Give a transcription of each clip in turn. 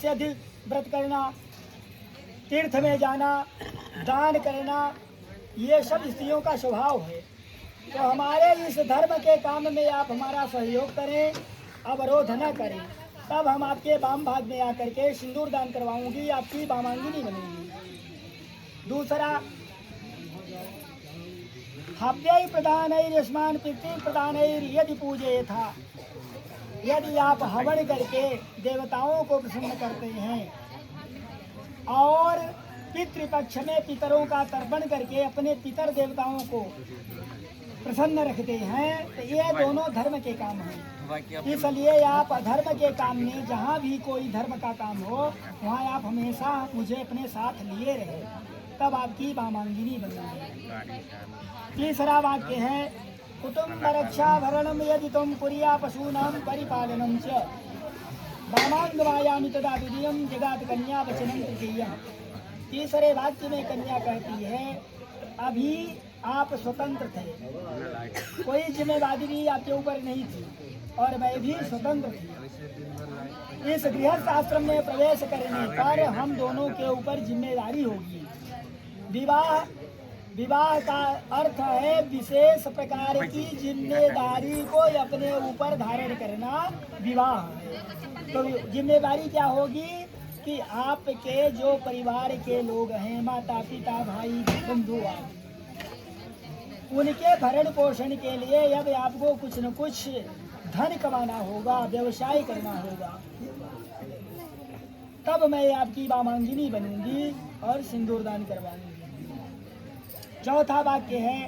से अधिक व्रत करना, तीर्थ में जाना, दान करना, ये सब स्त्रियों का स्वभाव है। तो हमारे इस धर्म के काम में आप हमारा सहयोग करें, अवरोध न करें, तब हम आपके वाम भाग में आकर के सिंदूर दान करवाऊंगी, आपकी वामांगिनी बनेंगी। दूसरा, हव्य प्रदानैर्यस्मान् पितृ प्रदानैर् यदि पूजे था, यदि आप हवन करके देवताओं को प्रसन्न करते हैं और पितृपक्ष में पितरों का तर्पण करके अपने पितर देवताओं को प्रसन्न रखते हैं, तो ये दोनों धर्म के काम हैं। इसलिए आप धर्म के काम में जहाँ भी कोई धर्म का काम हो, वहाँ आप हमेशा मुझे अपने साथ लिए रहे, तब आपकी वामांगिनी बनेगी। तीसरा वाक्य है, कुटुंब रक्षा भरणम यदि तुम कुरिया पशूनां परिपालनम च वामांगमायामि तदा द्वितीयं जगात कन्या वचनम तृतीयम्। तीसरे वाक्य में कन्या कहती है, अभी आप स्वतंत्र थे, कोई जिम्मेदारी भी आपके ऊपर नहीं थी और मैं भी स्वतंत्र थी। इस गृहस्थ आश्रम में प्रवेश करने पर हम दोनों के ऊपर जिम्मेदारी होगी। विवाह का अर्थ है विशेष प्रकार की जिम्मेदारी को अपने ऊपर धारण करना, विवाह है। तो जिम्मेदारी क्या होगी कि आपके जो परिवार के लोग हैं, माता पिता भाई बंधु आदि, उनके भरण पोषण के लिए अब आपको कुछ न कुछ धन कमाना होगा, व्यवसाय करना होगा, तब मैं आपकी वामांगिनी बनूंगी और सिंदूर दान करवाऊंगी। चौथा वाक्य है,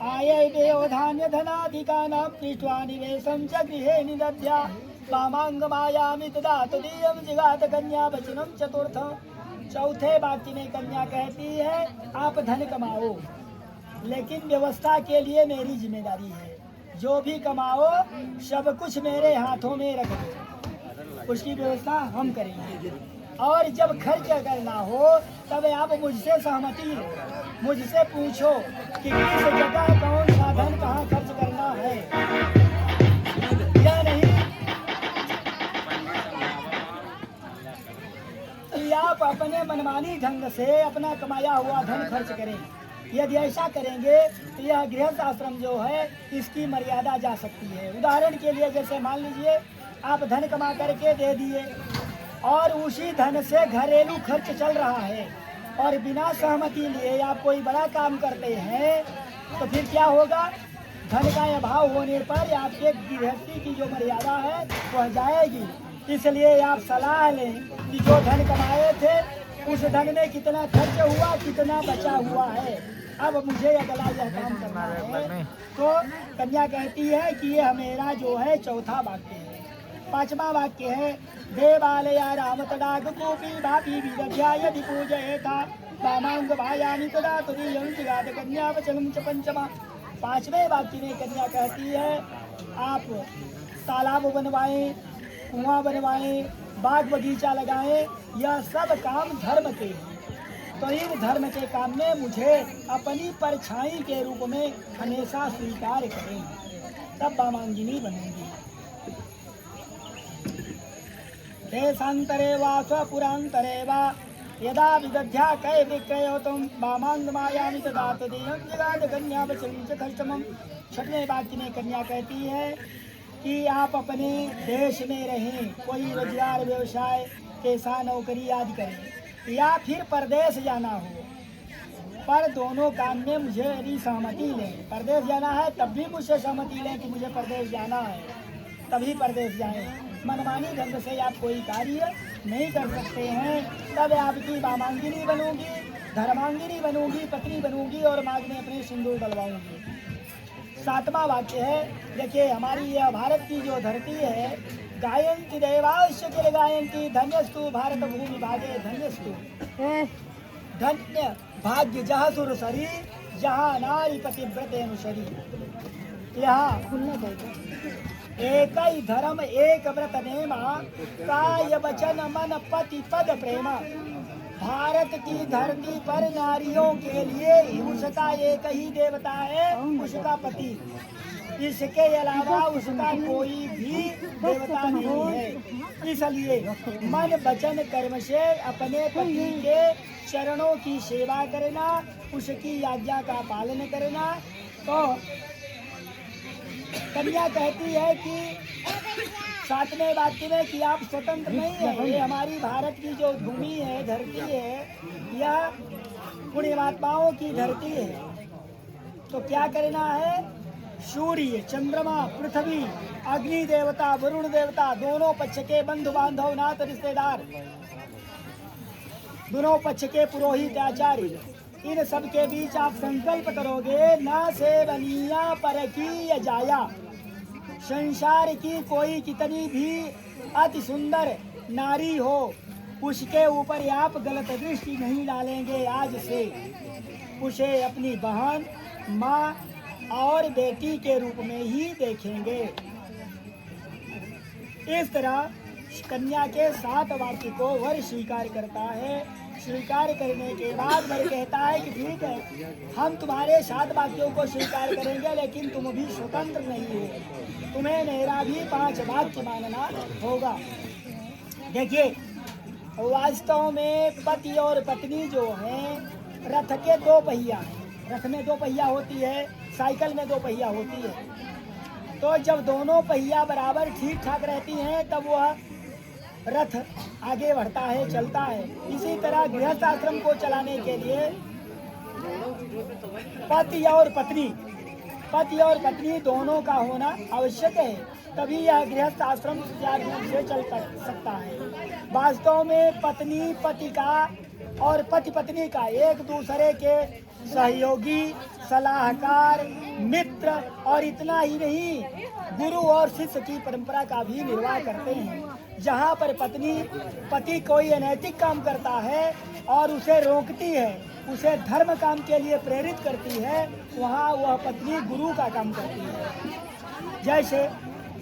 आय देव धान्य धनाधिकानां पृष्ट्वा निवेशं च गृहे निदध्या वामांगमायामि तदा तदीयं जिगात कन्या वचनम चतुर्थ। चौथे वाक्य में कन्या कहती है, आप धन कमाओ, लेकिन व्यवस्था के लिए मेरी जिम्मेदारी है। जो भी कमाओ सब कुछ मेरे हाथों में रख दो, उसकी व्यवस्था हम करेंगे। और जब खर्च करना हो तब आप मुझसे सहमति लो, मुझसे पूछो कि किस जगह कौन सा धन कहाँ खर्च करना है या नहीं, कि आप अपने मनमानी ढंग से अपना कमाया हुआ धन खर्च करें। यदि ऐसा करेंगे तो यह गृहस्थ आश्रम जो है इसकी मर्यादा जा सकती है। उदाहरण के लिए, जैसे मान लीजिए आप धन कमा करके दे दिए और उसी धन से घरेलू खर्च चल रहा है और बिना सहमति लिए आप कोई बड़ा काम करते हैं, तो फिर क्या होगा? धन का अभाव होने पर आपके गृहस्थी की जो मर्यादा है वह जाएगी। इसलिए आप सलाह लें कि जो धन कमाए थे उस धन में कितना खर्च हुआ, कितना बचा हुआ है, अब मुझे अगला यह काम करना है। तो कन्या कहती है कि यह मेरा जो है चौथा वाक्य है। पांचवा वाक्य है, देवालया राम तडाग कूपी भापी विदध्या यदि पूजयेता वामांग भायामि तदा तदीयं जिगात कन्या वचनम च पंचमा। पांचवें वाक्य में कन्या कहती है, आप तालाब बनवाएं, कुआं बनवाएं, बाग बगीचा लगाएं, यह सब काम धर्म के हैं। तो इन धर्म के काम में मुझे अपनी परछाई के रूप में हमेशा स्वीकार करें, तब वामांगिनी बनेंगी। देशांतरे वा स्वपुरांतरे वा यदा विदध्या कै विक्रयो तुम वामांगमायामि तदा तदीयं जिगात कन्या वचनं च खष्टमम्। छठवें वाक्य में कन्या कहती है कि आप अपने देश में रहें, कोई रोजगार व्यवसाय पेशा नौकरी आदि करें, या फिर परदेश जाना हो, पर दोनों काम में मुझे यदि सहमति लें। परदेश जाना है तब भी मुझसे सहमति लें कि मुझे परदेश जाना है, तभी परदेश जाएं। मनमानी ढंग से आप कोई कार्य नहीं कर सकते हैं, तब आपकी वामांगिनी बनूंगी, धर्मांगिनी बनूंगी, पत्नी बनूंगी और मांग में अपने सिंदूर डलवाऊंगी। सातवां वाक्य है, देखिए हमारी यह भारत की जो धरती है, गायंती देवाश्य किल गायंती धन्यस्तु भारत भूमि भागे धन्यस्तु। धन्य भाग्य जहाँ सुरसरी जहाँ नारी पतिव्रते अनुसरी। यहाँ एक ही धर्म एक व्रत नेमा काय वचन मन पति पद प्रेमा। भारत की धरती पर नारियों के लिए उसका एक ही देवता है, उसका पति। इसके अलावा उसका कोई भी देवता नहीं है। इसलिए मन वचन कर्म से अपने पति के चरणों की सेवा करना, उसकी आज्ञा का पालन करना। तो कन्या कहती है कि 7वें वाक्य में कि आप स्वतंत्र नहीं है, ये हमारी भारत की जो भूमि है, धरती है, यह पुण्यमात्माओं की धरती है। तो क्या करना है? सूर्य, चंद्रमा, पृथ्वी, अग्नि देवता, वरुण देवता, दोनों पक्ष के बंधु बांधव, नात रिश्तेदार, दोनों पक्ष के पुरोहित आचार्य, इन सब के बीच आप संकल्प करोगे, न सेवनिया पर की जाया, संसार की कोई कितनी भी अति सुंदर नारी हो, उसके ऊपर आप गलत दृष्टि नहीं डालेंगे। आज से उसे अपनी बहन, माँ और बेटी के रूप में ही देखेंगे। इस तरह कन्या के 7 वाक्य को वर स्वीकार करता है। स्वीकार करने के बाद वर कहता है कि ठीक है, हम तुम्हारे 7 वाक्यों को स्वीकार करेंगे, लेकिन तुम भी स्वतंत्र नहीं हो, तुम्हें मेरा भी 5 वाक्य मानना होगा। देखिए, वास्तव में पति और पत्नी जो हैं, रथ के 2 पहिया हैं। रथ में 2 पहिया होती है, साइकिल में 2 पहिया होती है। तो जब दोनों पहिया बराबर ठीक ठाक रहती हैं, तब वह रथ आगे बढ़ता है, चलता है। इसी तरह गृहस्थ आश्रम को चलाने के लिए पति और पत्नी दोनों का होना आवश्यक है, तभी यह गृहस्थ आश्रम सुचारू रूप से चल सकता है। वास्तव में पत्नी पति का और पति पत्नी का एक दूसरे के सहयोगी, सलाहकार, मित्र और इतना ही नहीं, गुरु और शिष्य की परंपरा का भी निर्वाह करते हैं। जहाँ पर पत्नी पति कोई अनैतिक काम करता है और उसे रोकती है, उसे धर्म काम के लिए प्रेरित करती है, वहाँ वह पत्नी गुरु का काम करती है। जैसे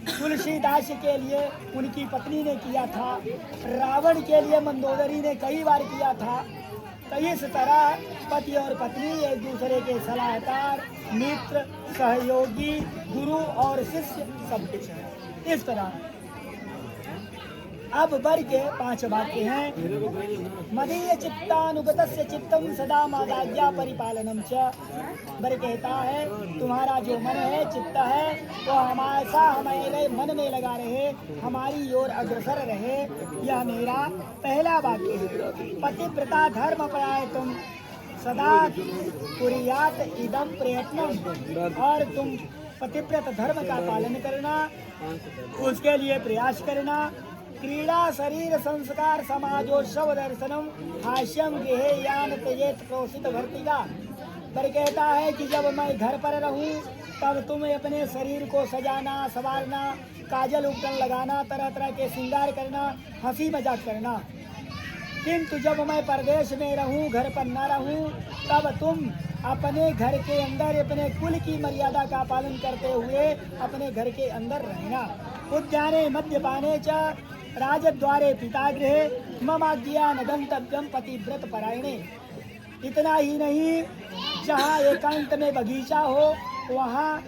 तुलसीदास के लिए उनकी पत्नी ने किया था, रावण के लिए मंदोदरी ने कई बार किया था। तो इस तरह पति और पत्नी एक दूसरे के सलाहकार, मित्र, सहयोगी, गुरु और शिष्य सब कुछ है। इस तरह अब वर के 5 वाक्य हैं। मदीय चित्तानुगतस्य चित्तम सदा मादाज्ञा परिपालनम च। वर कहता है, तुम्हारा जो मन है, चित्त है, वो हमारे मन में लगा रहे, हमारी ओर अग्रसर रहे। यह मेरा पहला वाक्य है। पतिव्रता धर्म पराय तुम सदा कुर्यात इदम प्रयत्नम। और तुम पतिव्रत धर्म का पालन करना, उसके लिए प्रयास करना। क्रीड़ा शरीर संस्कार समाजोत्सव दर्शनम हास्यम गेहे यान तेजेत क्रोशित भर्तिका। पर कहता है कि जब मैं घर पर रहूं, तब तुम अपने शरीर को सजाना, संवारना, काजल उपटन लगाना, तरह तरह के श्रृंगार करना, हंसी मजाक करना। किंतु जब मैं परदेश में रहूं, घर पर न रहूं, तब तुम अपने घर के अंदर अपने कुल की मर्यादा का पालन करते हुए अपने घर के अंदर रहना। उद्याने मद्यपाने च राजद्वारे पितागृहे ममाज्ञा न गंतव्यम पतिव्रत परायणे। इतना ही नहीं, जहाँ एकांत में बगीचा हो, वहाँ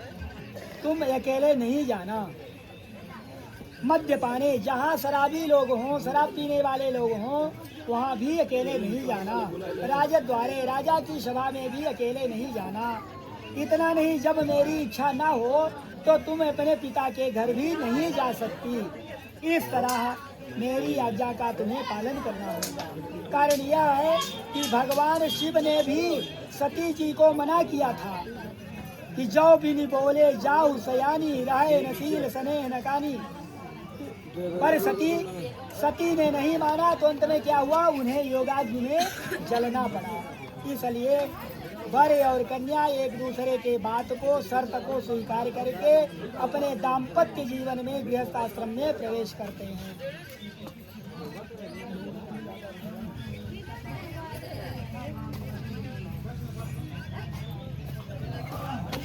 तुम अकेले नहीं जाना। मद्यपाने, जहाँ शराबी लोग हों, शराब पीने वाले लोग हों, वहाँ भी अकेले नहीं जाना। राजद्वारे, राजा की सभा में भी अकेले नहीं जाना। इतना नहीं, जब मेरी इच्छा ना हो तो तुम अपने पिता के घर भी नहीं जा सकती। इस तरह मेरी आज्ञा का तुम्हें पालन करना होगा। कारण यह है कि भगवान शिव ने भी सती जी को मना किया था कि जाओ बिनी बोले जाओ सयानी, रहे नसील सने नकानी। पर सती ने नहीं माना, तो अंत में क्या हुआ, उन्हें योगाग्नि में जलना पड़ा। इसलिए वर और कन्या एक दूसरे के बात को, शर्त को स्वीकार करके अपने दाम्पत्य जीवन में गृहस्थ आश्रम में प्रवेश करते हैं।